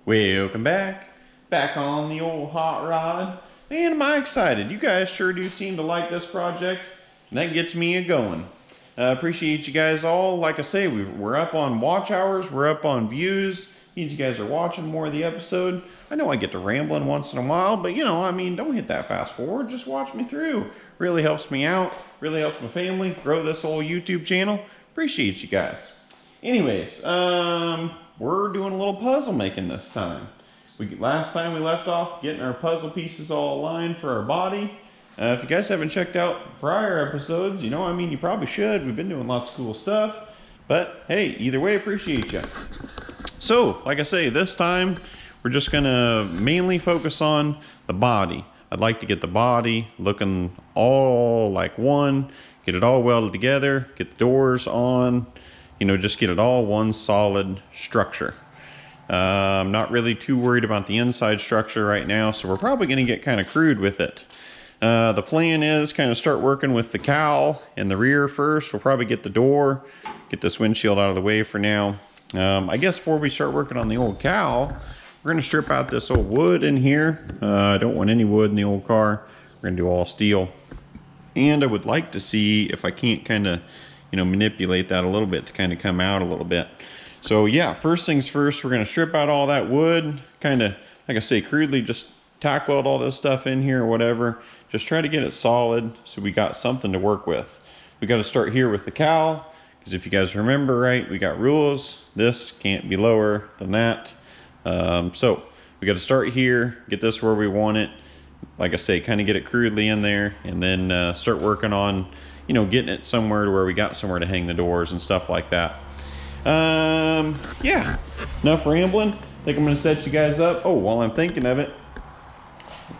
Welcome back on the old hot rod. Man, am I excited. You guys sure do seem to like this project, and that gets me a-going. Appreciate you guys all. Like I say, we're up on watch hours, we're up on views. Means you guys are watching more of the episode. I know I get to rambling once in a while, but you know, I mean, don't hit that fast forward, just watch me through. Really helps me out, really helps my family grow this whole YouTube channel. Appreciate you guys. Anyways, we're doing a little puzzle making this time. Last time we left off getting our puzzle pieces all aligned for our body. If you guys haven't checked out prior episodes, you know, I mean, you probably should. We've been doing lots of cool stuff. But hey, either way, appreciate you. So, like I say, this time we're just gonna mainly focus on the body. I'd like to get the body looking all like one, get it all welded together, get the doors on, you know, just get it all one solid structure. I'm not really too worried about the inside structure right now, so we're probably gonna get kind of crude with it. The plan is kind of start working with the cowl in the rear first. We'll probably get the door, get this windshield out of the way for now. I guess before we start working on the old cowl, we're gonna strip out this old wood in here. I don't want any wood in the old car. We're gonna do all steel. And I would like to see if I can't kind of, you know, manipulate that a little bit to kind of come out a little bit. So yeah, first things first, we're gonna strip out all that wood, kind of, like I say, crudely just tack weld all this stuff in here or whatever. Just try to get it solid so we got something to work with. We got to start here with the cowl, because if you guys remember right, we got rules. This can't be lower than that. So we got to start here, get this where we want it. Like I say, kind of get it crudely in there, and then start working on, you know, getting it somewhere to where we got somewhere to hang the doors and stuff like that. Yeah, enough rambling. I think I'm going to set you guys up. Oh, while I'm thinking of it,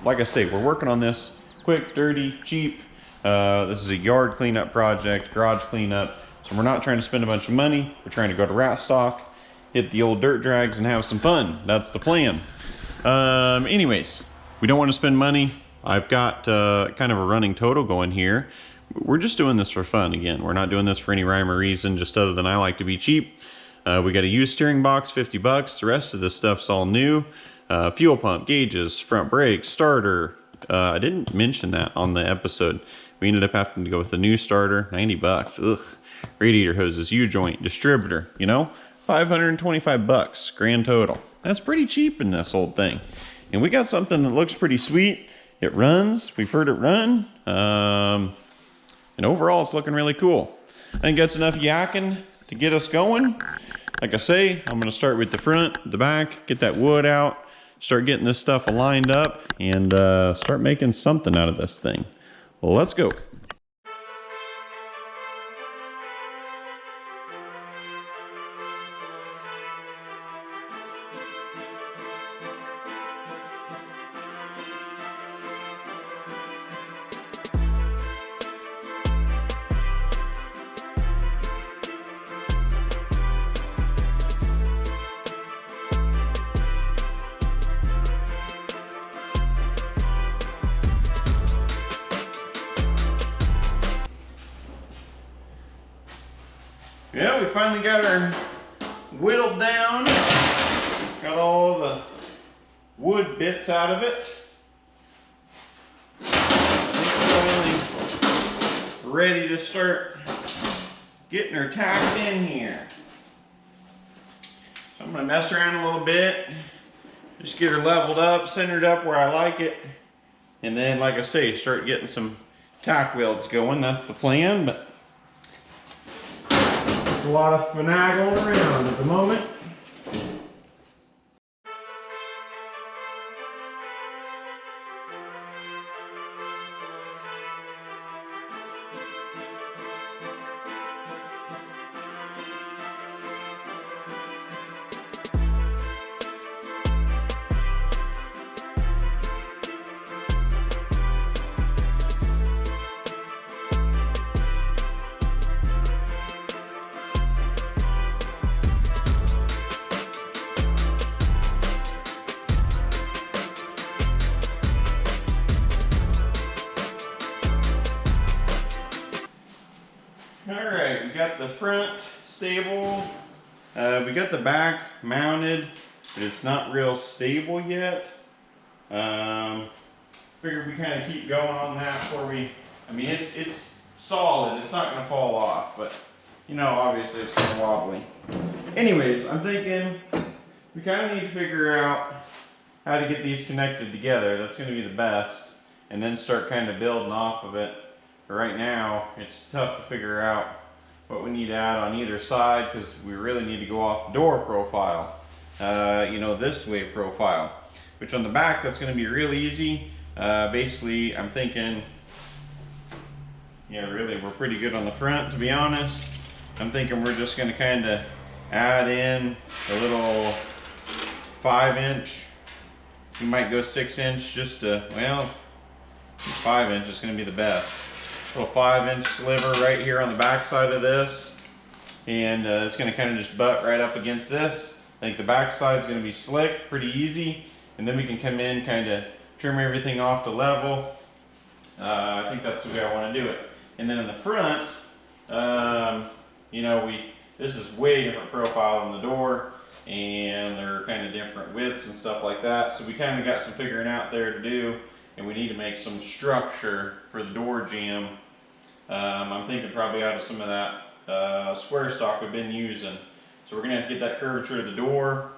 like I say, we're working on this quick, dirty, cheap. This is a yard cleanup project, garage cleanup. So we're not trying to spend a bunch of money. We're trying to go to Ratstock, hit the old dirt drags, and have some fun. That's the plan. Anyways, we don't want to spend money. I've got kind of a running total going here. We're just doing this for fun again. We're not doing this for any rhyme or reason, just other than I like to be cheap. We got a used steering box, 50 bucks. The rest of this stuff's all new. Fuel pump, gauges, front brakes, starter. I didn't mention that on the episode. We ended up having to go with a new starter, 90 bucks. Ugh. Radiator hoses, U-joint, distributor, you know, 525 bucks, grand total. That's pretty cheap in this old thing. And we got something that looks pretty sweet. It runs, we've heard it run. And overall, it's looking really cool. I think that's enough yakking to get us going. Like I say, I'm gonna start with the front, the back, get that wood out, start getting this stuff aligned up, and start making something out of this thing. Let's go. Yeah, we finally got her whittled down. Got all the wood bits out of it. I think we're ready to start getting her tacked in here. So I'm gonna mess around a little bit. Just get her leveled up, centered up where I like it. And then, like I say, start getting some tack welds going. That's the plan, but a lot of finagling around at the moment. Alright, we got the front stable, we got the back mounted. but it's not real stable yet. Figured we kind of keep going on that before we, I mean, it's solid, it's not gonna fall off, but you know, obviously it's kind of wobbly. Anyways, I'm thinking we kind of need to figure out how to get these connected together. That's gonna be the best, and then start kind of building off of it. But right now, it's tough to figure out what we need to add on either side, because we really need to go off the door profile, you know, this way profile, which on the back, that's gonna be real easy. Basically, I'm thinking, yeah, really, we're pretty good on the front, to be honest. I'm thinking we're just gonna kind of add in a little 5-inch. We might go 6-inch just to, well, 5-inch is gonna be the best. Little 5-inch sliver right here on the back side of this. And it's gonna kind of just butt right up against this. I think the back side is gonna be slick, pretty easy. And then we can come in, kind of trim everything off to level. I think that's the way I want to do it. And then in the front, you know, this is way different profile than the door, and they're kind of different widths and stuff like that. So we kind of got some figuring out there to do, and we need to make some structure for the door jamb. I'm thinking probably out of some of that square stock we've been using. So we're gonna have to get that curvature of the door.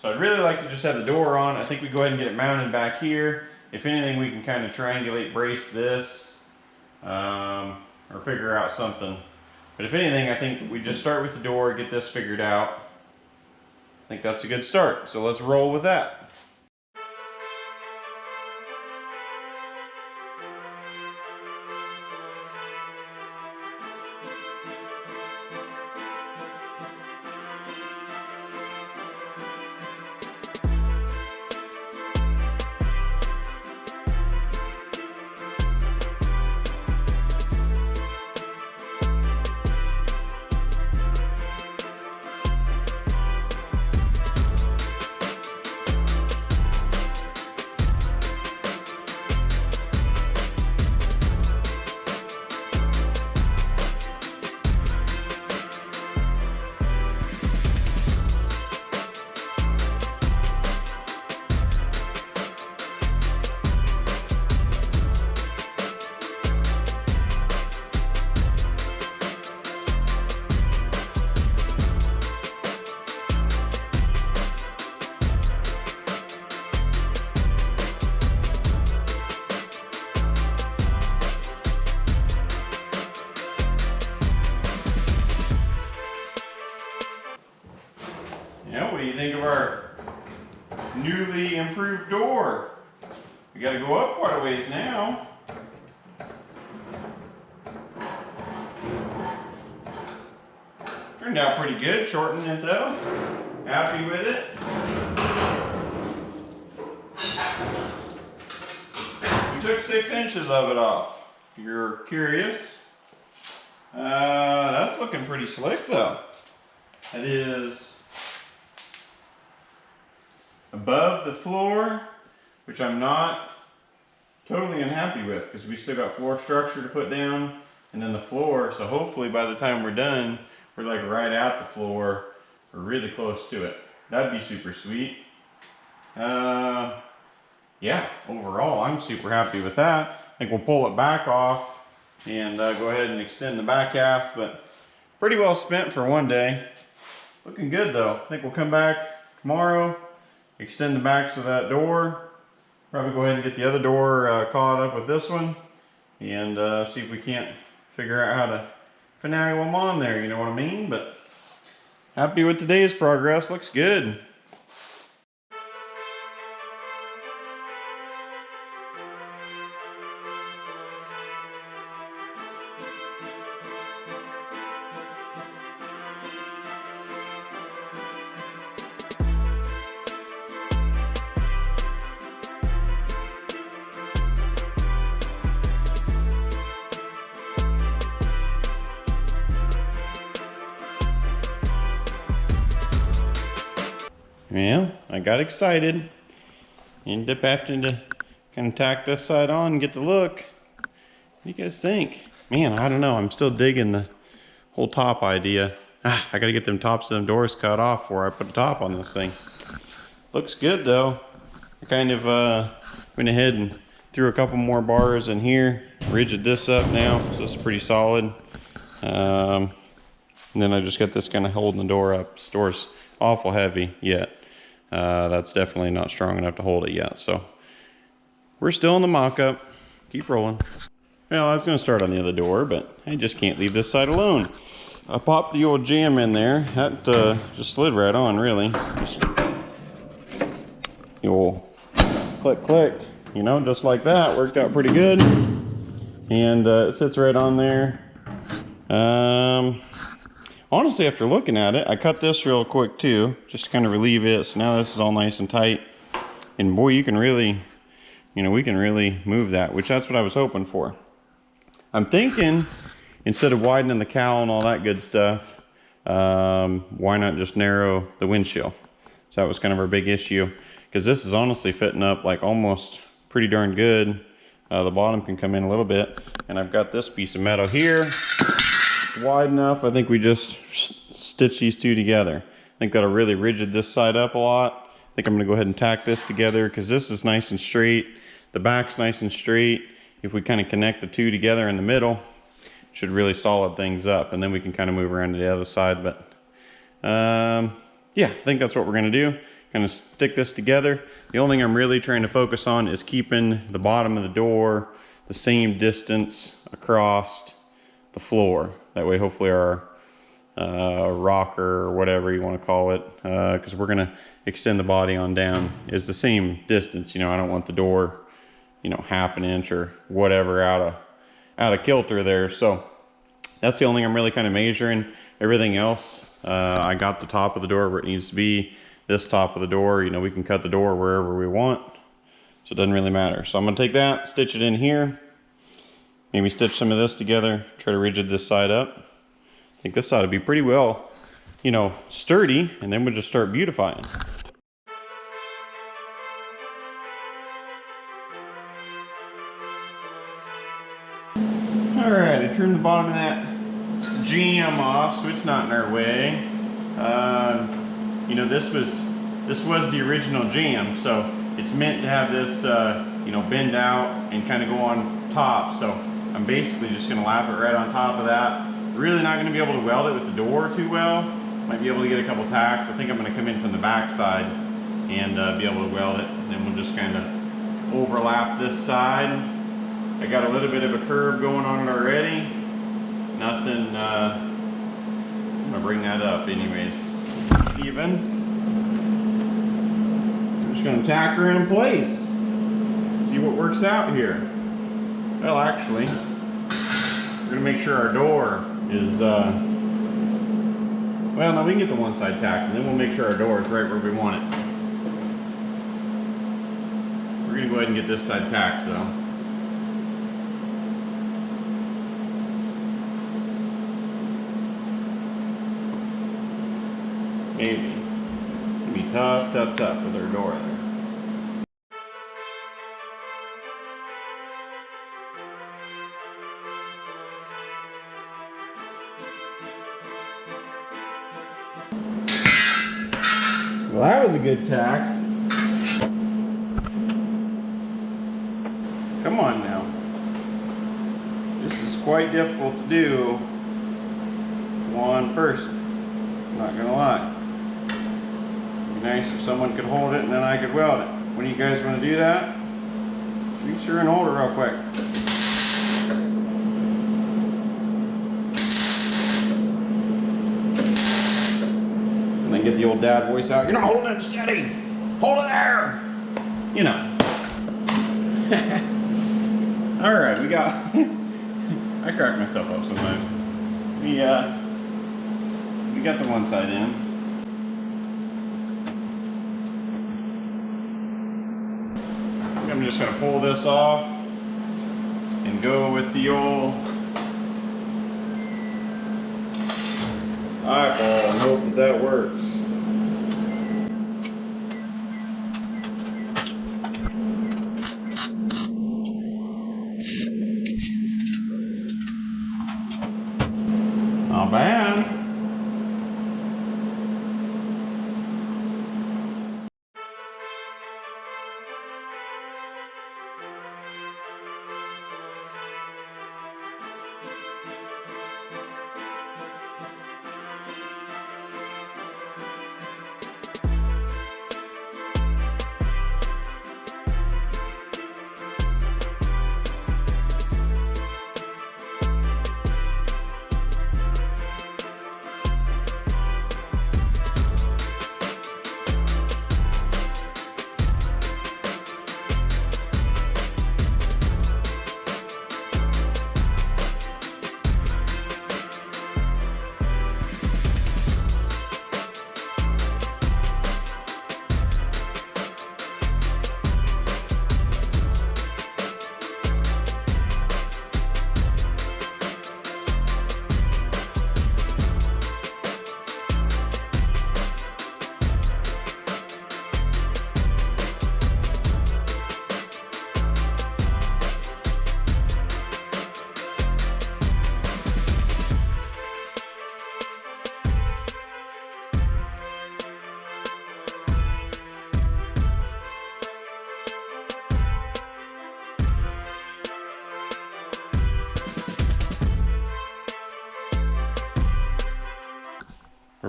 So I'd really like to just have the door on. I think we go ahead and get it mounted back here. If anything, we can kind of triangulate brace this, or figure out something. But if anything, I think we just start with the door, get this figured out. I think that's a good start. So let's roll with that. Yeah, what do you think of our newly improved door? We got to go up quite a ways now. Turned out pretty good, shortened it though. Happy with it. We took 6 inches of it off, if you're curious. That's looking pretty slick though. That is above the floor, which I'm not totally unhappy with, because we still got floor structure to put down and then the floor. So hopefully by the time we're done, we're like right at the floor or really close to it. That'd be super sweet. Yeah, overall I'm super happy with that. I think we'll pull it back off and go ahead and extend the back half, but pretty well spent for one day. Looking good though. I think we'll come back tomorrow, extend the backs of that door, probably go ahead and get the other door caught up with this one, and see if we can't figure out how to finagle them on there, you know what I mean? But happy with today's progress, looks good. Well, I got excited. Ended up having to kind of tack this side on and get the look. What do you guys think? Man, I don't know. I'm still digging the whole top idea. I gotta get them tops of them doors cut off before I put the top on this thing. Looks good though. I kind of went ahead and threw a couple more bars in here, rigid this up now, so this is pretty solid. And then I just got this kind of holding the door up. This door's awful heavy yet. That's definitely not strong enough to hold it yet. So we're still in the mock-up. Keep rolling. Well, I was going to start on the other door, but I just can't leave this side alone. I popped the old jam in there. That just slid right on, really. Just the old click, click, you know, just like that. Worked out pretty good. And it sits right on there. Honestly, after looking at it, I cut this real quick too, just to kind of relieve it. So now this is all nice and tight. And boy, you can really, you know, we can really move that, which that's what I was hoping for. I'm thinking, instead of widening the cowl and all that good stuff, why not just narrow the windshield? So that was kind of our big issue, because this is honestly fitting up like almost pretty darn good. The bottom can come in a little bit, and I've got this piece of metal here. It's wide enough. I think we just stitch these two together. I think that'll really rigid this side up a lot. I think I'm gonna go ahead and tack this together, because this is nice and straight. The back's nice and straight. If we kind of connect the two together in the middle, should really solid things up, and then we can kind of move around to the other side. But yeah, I think that's what we're gonna do. Kind of stick this together. The only thing I'm really trying to focus on is keeping the bottom of the door the same distance across the floor. That way, hopefully our rocker or whatever you want to call it, because we're gonna extend the body on down, is the same distance. You know, I don't want the door, you know, half an inch or whatever out of kilter there. So that's the only thing I'm really kind of measuring. Everything else, I got the top of the door where it needs to be. This top of the door, you know, we can cut the door wherever we want, so it doesn't really matter. So I'm gonna take that, stitch it in here, maybe stitch some of this together, try to rigid this side up. I think this ought to be pretty well, you know, sturdy, and then we'll just start beautifying. All right, I trimmed the bottom of that jam off, so it's not in our way. You know, this was the original jam, so it's meant to have this, you know, bend out and kind of go on top. So I'm basically just going to lap it right on top of that. Really not going to be able to weld it with the door too well. Might be able to get a couple tacks. I think I'm going to come in from the back side and be able to weld it. And then we'll just kind of overlap this side. I got a little bit of a curve going on it already. Nothing, I'm going to bring that up anyways. Even. I'm just going to tack her in place. See what works out here. Well, actually, we're going to make sure our door is, well, no, we can get the one side tacked, and then we'll make sure our door is right where we want it. We're going to go ahead and get this side tacked, though. Maybe. It'll be tough with our door there. Well, that was a good tack. Come on now. This is quite difficult to do one person. Not gonna lie. It'd be nice if someone could hold it and then I could weld it. When do you guys want to do that? Reach her and hold it real quick. Get the old dad voice out. You're not holding it steady. Hold it there. You know. All right, we got. I crack myself up sometimes. We got the one side in. I'm just gonna pull this off and go with the old eyeball and hope that that works. Not bad.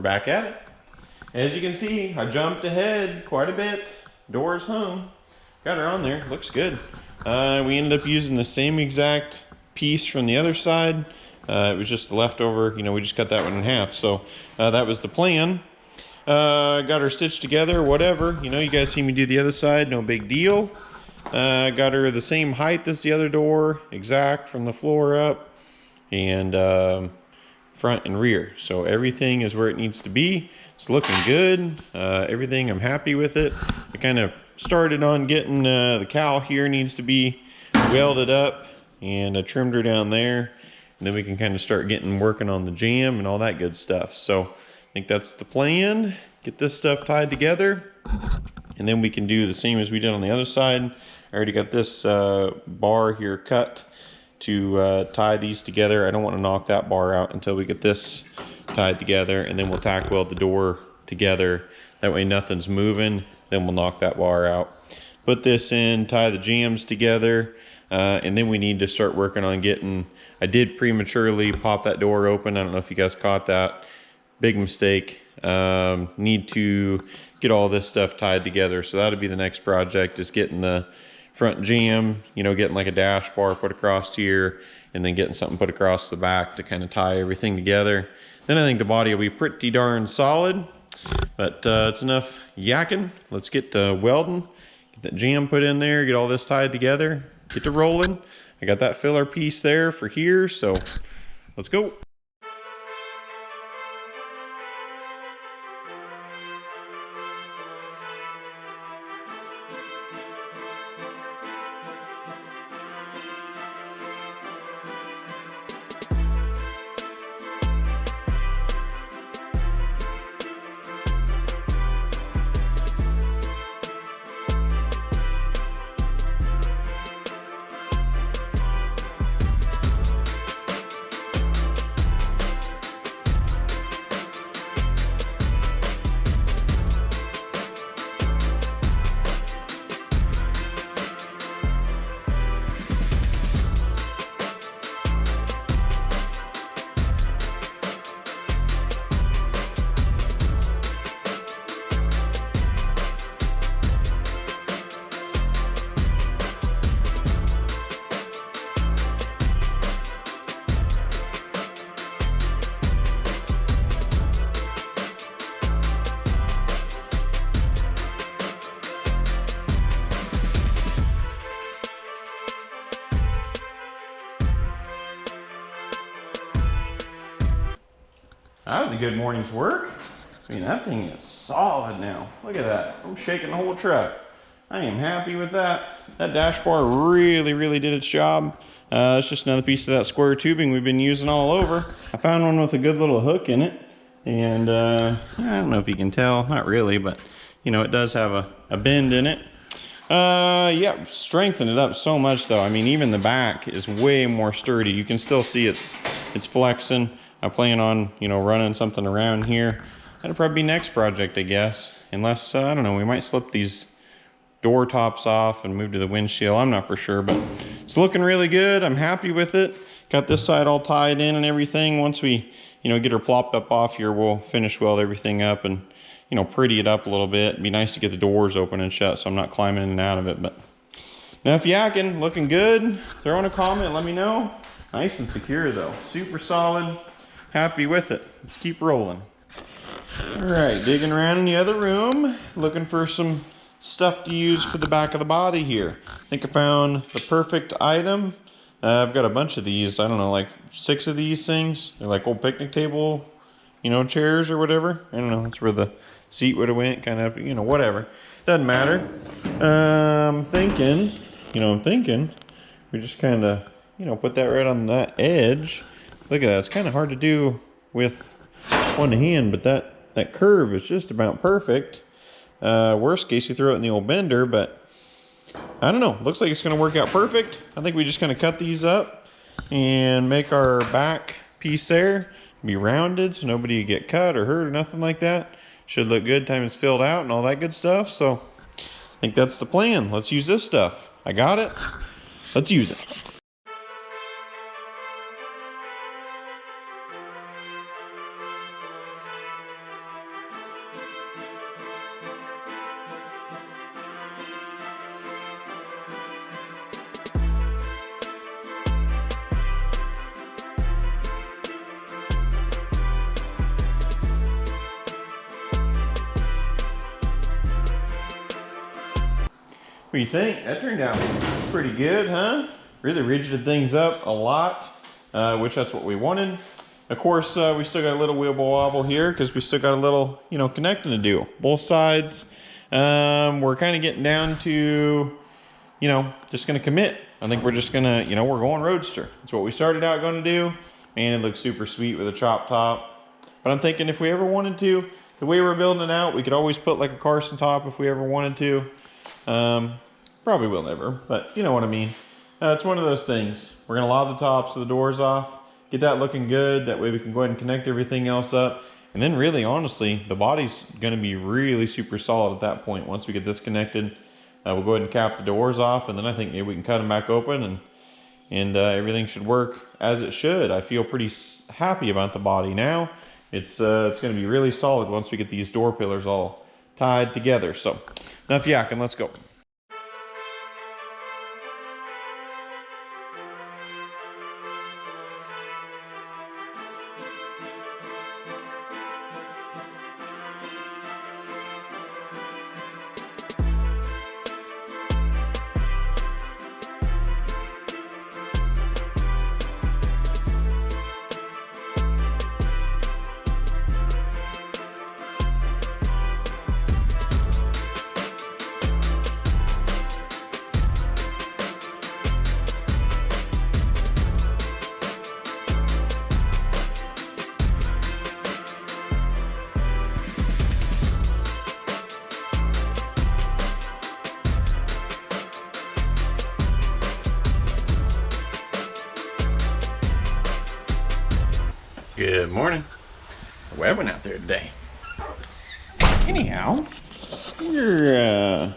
back at it. As you can see, I jumped ahead quite a bit. Door's hung. Got her on there, looks good. We ended up using the same exact piece from the other side. It was just the leftover, you know, we just cut that one in half. So that was the plan. Got her stitched together, whatever. You know, you guys see me do the other side, no big deal. Got her the same height as the other door, exact from the floor up, and front and rear. So everything is where it needs to be. It's looking good. Everything, I'm happy with it. I kind of started on getting the cowl here needs to be welded up, and I trimmed her down there. And then we can kind of start working on the jam and all that good stuff. So I think that's the plan. Get this stuff tied together, and then we can do the same as we did on the other side. I already got this bar here cut to tie these together. I don't want to knock that bar out until we get this tied together, and then we'll tack weld the door together. That way nothing's moving. Then we'll knock that bar out. Put this in, tie the jams together, and then we need to start working on getting, I did prematurely pop that door open. I don't know if you guys caught that. Big mistake. Need to get all this stuff tied together. So that'll be the next project, is getting the front jam, you know, getting like a dash bar put across here, and then getting something put across the back to kind of tie everything together. Then I think the body will be pretty darn solid. But it's enough yakking. Let's get to welding, get that jam put in there, get all this tied together, get to rolling. I got that filler piece there for here, so let's go. That was a good morning's work. I mean, that thing is solid now. Look at that. I'm shaking the whole truck. I am happy with that. That dash bar really did its job. It's just another piece of that square tubing we've been using all over. I found one with a good little hook in it. And I don't know if you can tell, not really, but you know, it does have a bend in it. Yeah, strengthened it up so much though. I mean, even the back is way more sturdy. You can still see it's flexing. I plan on, you know, running something around here. That'll probably be next project, I guess. Unless, I don't know, we might slip these door tops off and move to the windshield. I'm not for sure, but it's looking really good. I'm happy with it. Got this side all tied in and everything. Once we, you know, get her plopped up off here, we'll finish weld everything up and, you know, pretty it up a little bit. It'd be nice to get the doors open and shut so I'm not climbing in and out of it. But enough yakking, looking good. Throw in a comment, let me know. Nice and secure though, super solid. Happy with it. Let's keep rolling. All right, digging around in the other room, looking for some stuff to use for the back of the body here. I think I found the perfect item. I've got a bunch of these, I don't know, like 6 of these things. They're like old picnic table, you know, chairs or whatever. I don't know, that's where the seat would have went, kind of, you know, whatever. Doesn't matter. I'm thinking, we just kind of, you know, put that right on that edge. Look at that, it's kind of hard to do with one hand, but that curve is just about perfect. Worst case, you throw it in the old bender, but I don't know. Looks like it's going to work out perfect. I think we just kind of cut these up and make our back piece there be rounded so nobody get cut or hurt or nothing like that. Should look good time it's filled out and all that good stuff. So I think that's the plan. Let's use this stuff. I got it. Let's use it. do you think? That turned out pretty good, huh? Really rigided things up a lot, which that's what we wanted. Of course, we still got a little wibble wobble here because we still got a little, connecting to do. Both sides, we're kind of getting down to, just going to commit. I think we're just going to, we're going Roadster. That's what we started out going to do. And it looks super sweet with a chop top. But I'm thinking if we ever wanted to, the way we're building it out, we could always put like a Carson top if we ever wanted to. Probably will never, but you know what I mean. It's one of those things. We're gonna log the tops of the doors off, get that looking good. That way we can go ahead and connect everything else up. And then really, honestly, the body's gonna be really super solid at that point. Once we get this connected, we'll go ahead and cap the doors off, and then I think maybe we can cut them back open, and everything should work as it should. I feel pretty happy about the body now. It's gonna be really solid once we get these door pillars all tied together. So enough yakking, let's go. Good morning. Webbing out there today. Anyhow, we're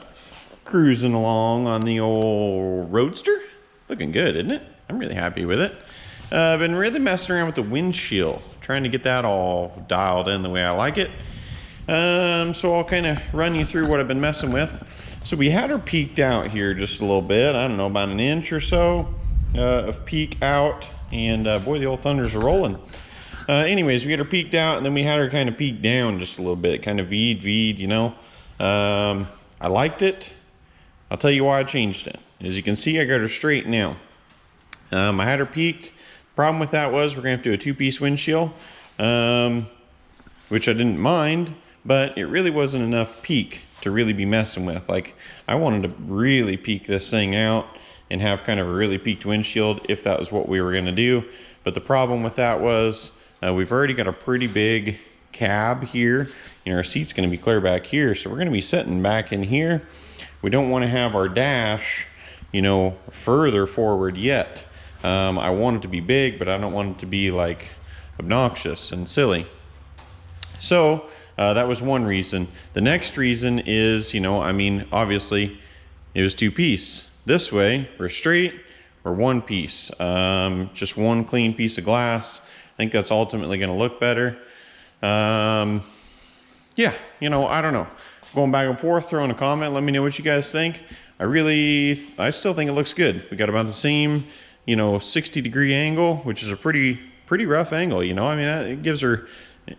cruising along on the old Roadster. Looking good, isn't it? I'm really happy with it. I've been really messing around with the windshield, trying to get that all dialed in the way I like it. So I'll kind of run you through what I've been messing with. So we had her peaked out here just a little bit. I don't know, about an inch or so of peak out. And boy, the old thunders are rolling. Anyways, we had her peaked out, and then we had her kind of peaked down just a little bit, kind of V'd, I liked it. I'll tell you why I changed it. As you can see, I got her straight now. I had her peaked. Problem with that was we're gonna have to do a two-piece windshield, which I didn't mind, but it really wasn't enough peak to really be messing with. Like, I wanted to really peak this thing out and have kind of a really peaked windshield if that was what we were gonna do. But the problem with that was we've already got a pretty big cab here. Our seat's gonna be clear back here, so we're gonna be sitting back in here. We don't wanna have our dash, further forward yet. I want it to be big, but I don't want it to be like obnoxious and silly. So that was one reason. The next reason is, obviously it was two-piece. This way, we're straight, or one piece. Just one clean piece of glass. I think that's ultimately gonna look better. Yeah, I don't know. Going back and forth, throwing a comment, let me know what you guys think. I still think it looks good. We got about the same, 60-degree angle, which is a pretty rough angle, it gives her,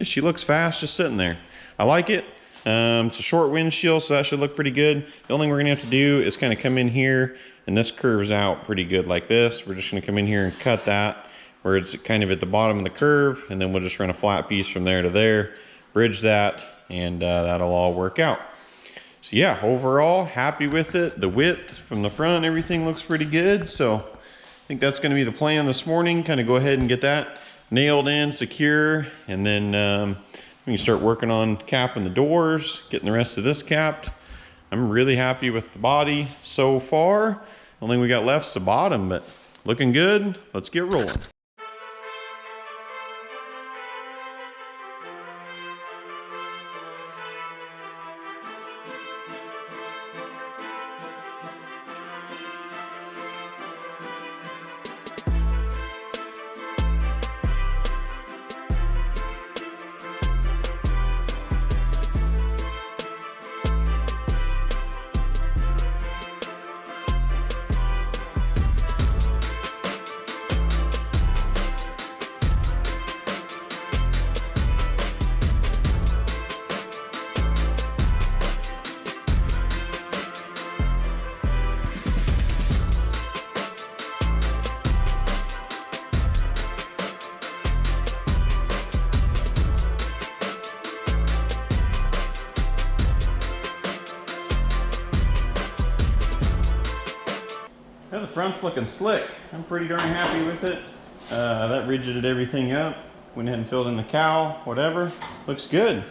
she looks fast just sitting there. I like it. It's a short windshield, so that should look pretty good. The only thing we're gonna have to do is kind of come in here, and this curves out pretty good like this. We're just gonna come in here and cut that where it's kind of at the bottom of the curve, and then we'll just run a flat piece from there to there, bridge that, and that'll all work out. So yeah, overall, happy with it. The width from the front, everything looks pretty good. So I think that's gonna be the plan this morning, kind of go ahead and get that nailed in, secure, and then we can start working on capping the doors, getting the rest of this capped. I'm really happy with the body so far. The only thing we got left is the bottom, but looking good. Let's get rolling. Yeah, the front's looking slick. I'm pretty darn happy with it. That rigided everything up. Went ahead and filled in the cowl, whatever. Looks good.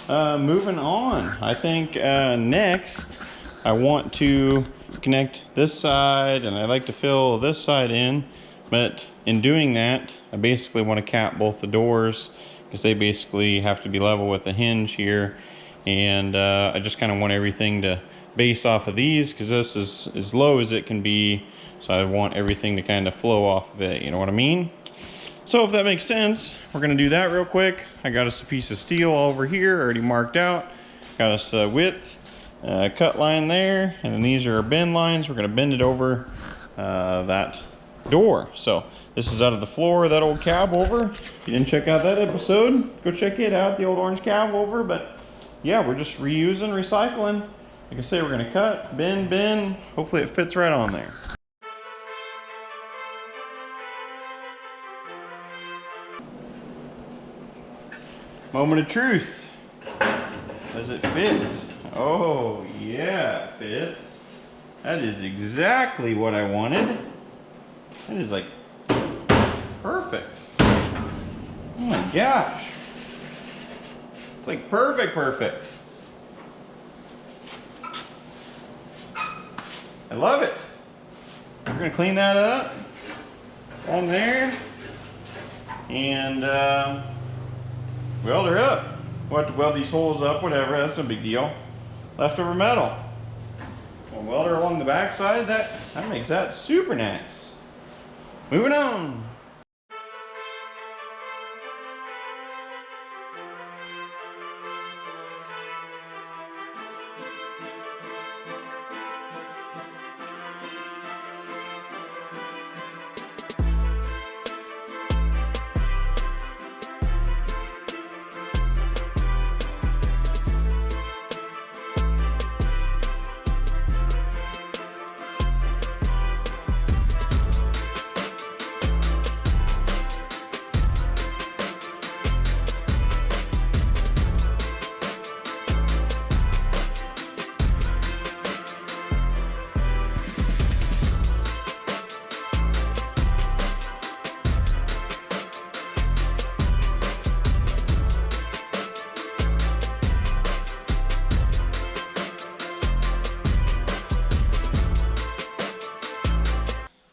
Moving on. I think next I want to connect this side, and I like to fill this side in. But in doing that, I basically want to cap both the doors because they basically have to be level with the hinge here. And I just kind of want everything to base off of these because this is as low as it can be. So I want everything to kind of flow off of it, you know what I mean? So if that makes sense, we're gonna do that real quick. I got us a piece of steel over here, already marked out. Got us a width, cut line there, and then these are our bend lines. We're gonna bend it over that door. So this is out of the floor, that old cab over. If you didn't check out that episode, go check it out, the old orange cab over. But yeah, we're just reusing, recycling. Like I say, we're gonna cut, bend. Hopefully it fits right on there. Moment of truth. Does it fit? Oh yeah, it fits. That is exactly what I wanted. That is like perfect. Oh my gosh. It's like perfect. I love it. We're gonna clean that up on there and weld her up. We'll have to weld these holes up, whatever, that's no big deal. Leftover metal. We'll weld her along the back side. That makes that super nice. Moving on.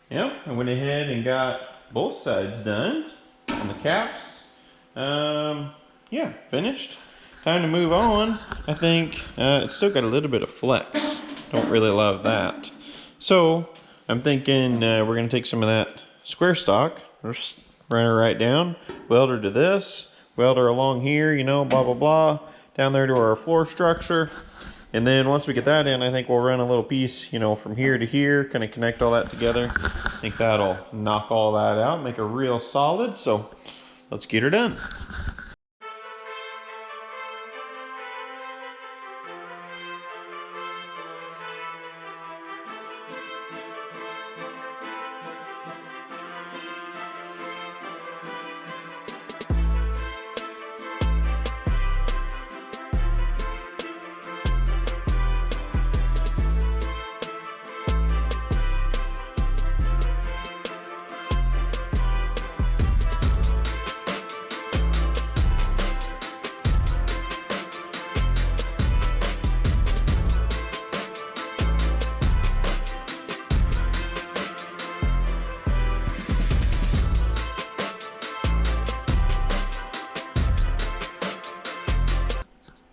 Yep, I went ahead and got both sides done on the caps. Yeah, finished. Time to move on. I think it's still got a little bit of flex. Don't really love that. So I'm thinking we're gonna take some of that square stock, just run her right down, weld her to this, weld her along here, you know, blah, blah, blah, down there to our floor structure. And then once we get that in, I think we'll run a little piece, you know, from here to here, kind of connect all that together. I think that'll knock all that out, make her real solid. So let's get her done.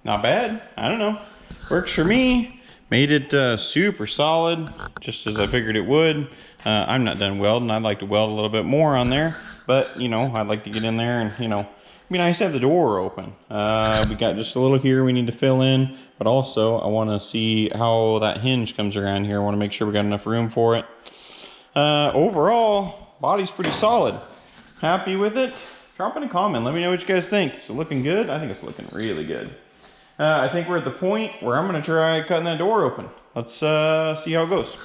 Not bad. I don't know. Works for me. Made it super solid, just as I figured it would. I'm not done welding. I'd like to weld a little bit more on there, but you know, I'd like to get in there and, you know, it'd be nice to have the door open. We got just a little here we need to fill in, but also I want to see how that hinge comes around here. I want to make sure we got enough room for it. Overall, body's pretty solid. Happy with it? Drop in a comment. Let me know what you guys think. Is it looking good? I think it's looking really good. I think we're at the point where I'm going to try cutting that door open. Let's see how it goes.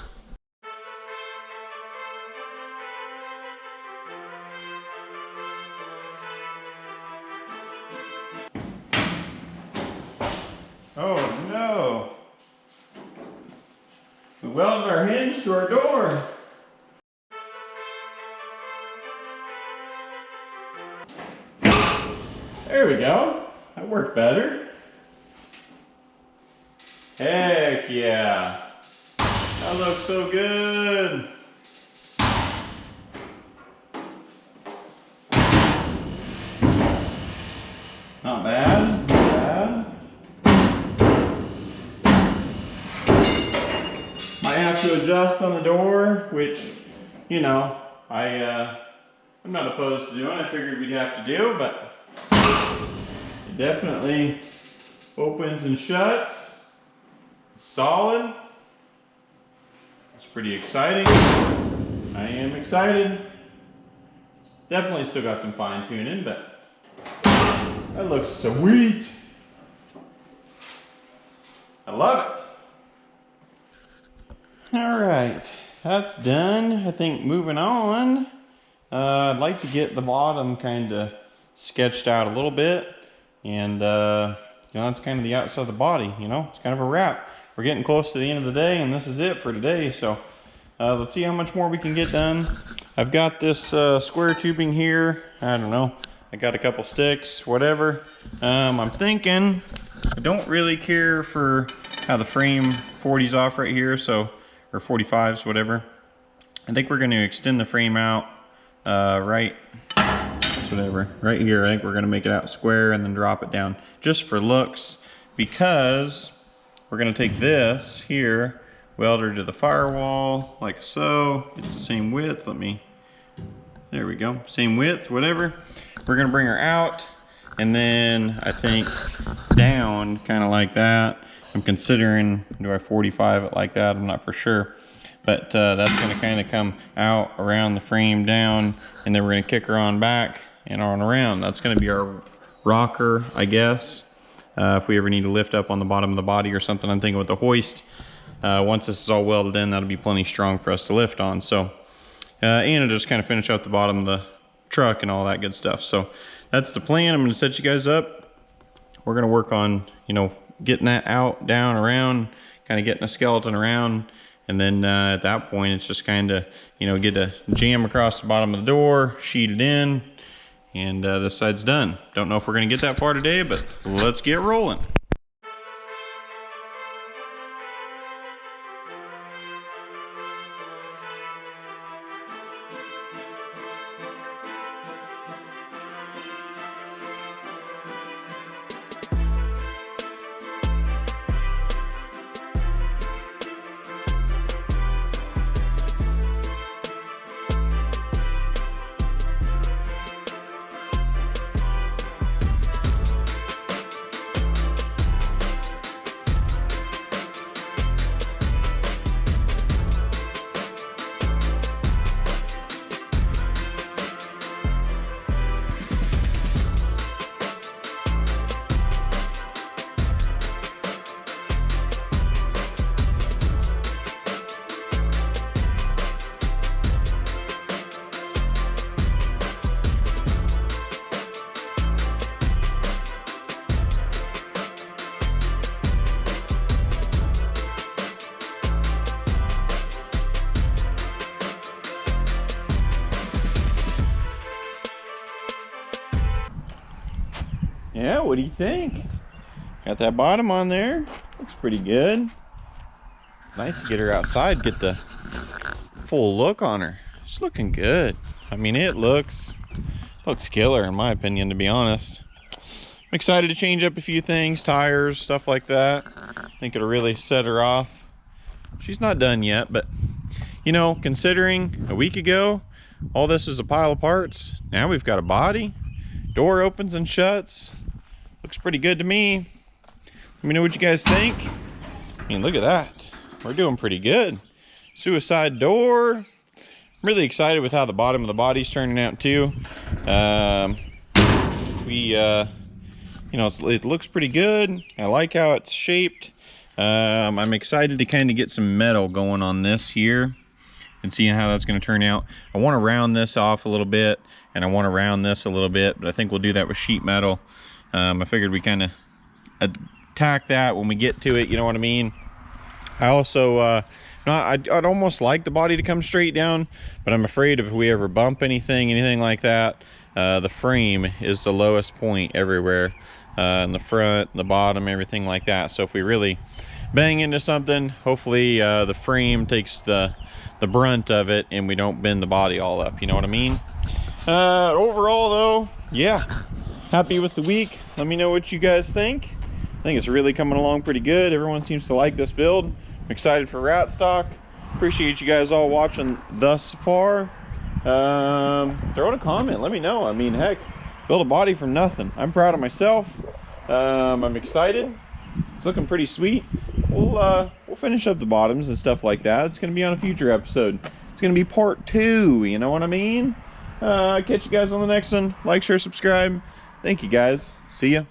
Oh no! We welded our hinge to our door. There we go. That worked better. Heck yeah. That looks so good. Not bad, not bad. Might have to adjust on the door, which, you know, I'm not opposed to doing. I figured we'd have to do, but it definitely opens and shuts. Solid. It's pretty exciting. I am excited. Definitely still got some fine tuning, but that looks sweet. I love it. All right, that's done. I think moving on, I'd like to get the bottom kind of sketched out a little bit. And, you know, that's kind of the outside of the body, you know, it's kind of a wrap. We're getting close to the end of the day, and this is it for today. So let's see how much more we can get done. I've got this square tubing here. I don't know. I got a couple sticks, whatever. I'm thinking I don't really care for how the frame 40's off right here, so, or 45's, whatever. I think we're going to extend the frame out right here. I think we're going to make it out square and then drop it down just for looks, because we're going to take this here, weld her to the firewall like so. It's the same width. There we go, same width, whatever. We're going to bring her out, and then I think down kind of like that. I'm considering, do I 45 it like that? I'm not for sure. But that's going to kind of come out around the frame down, and then we're going to kick her on back and on around. That's going to be our rocker, I guess. If we ever need to lift up on the bottom of the body or something, I'm thinking with the hoist. Once this is all welded in, that'll be plenty strong for us to lift on. So, and it'll just kind of finish out the bottom of the truck and all that good stuff. So that's the plan. I'm going to set you guys up. We're going to work on, you know, getting that out, down, around, kind of getting a skeleton around. And then at that point, it's just kind of, you know, get a jam across the bottom of the door, sheet it in, and this side's done. Don't know if we're going to get that far today, but let's get rolling. Yeah, what do you think? Got that bottom on there. Looks pretty good. It's nice to get her outside, get the full look on her. She's looking good. I mean, it looks killer in my opinion, to be honest. I'm excited to change up a few things, tires, stuff like that. I think it'll really set her off. She's not done yet, but you know, considering a week ago, all this was a pile of parts. Now we've got a body. Door opens and shuts. Looks pretty good to me. Let me know what you guys think. I mean, look at that. We're doing pretty good. Suicide door. I'm really excited with how the bottom of the body's turning out too. You know, it looks pretty good. I like how it's shaped. I'm excited to kind of get some metal going on this here and seeing how that's going to turn out. I want to round this off a little bit, and I want to round this a little bit, but I think we'll do that with sheet metal. I figured we kind of attack that when we get to it, you know what I mean? I also, I'd almost like the body to come straight down, but I'm afraid if we ever bump anything like that, the frame is the lowest point everywhere, in the front, the bottom, everything like that. So if we really bang into something, hopefully the frame takes the brunt of it and we don't bend the body all up, you know what I mean? Overall though, yeah, happy with the week. Let me know what you guys think. I think it's really coming along pretty good. Everyone seems to like this build. I'm excited for Ratstock. Appreciate you guys all watching thus far. Throw in a comment, let me know. I mean, heck, build a body from nothing. I'm proud of myself. I'm excited. It's looking pretty sweet. We'll finish up the bottoms and stuff like that. It's gonna be on a future episode. It's gonna be part 2, you know what I mean? Catch you guys on the next one. Like, share, subscribe. Thank you guys. See ya.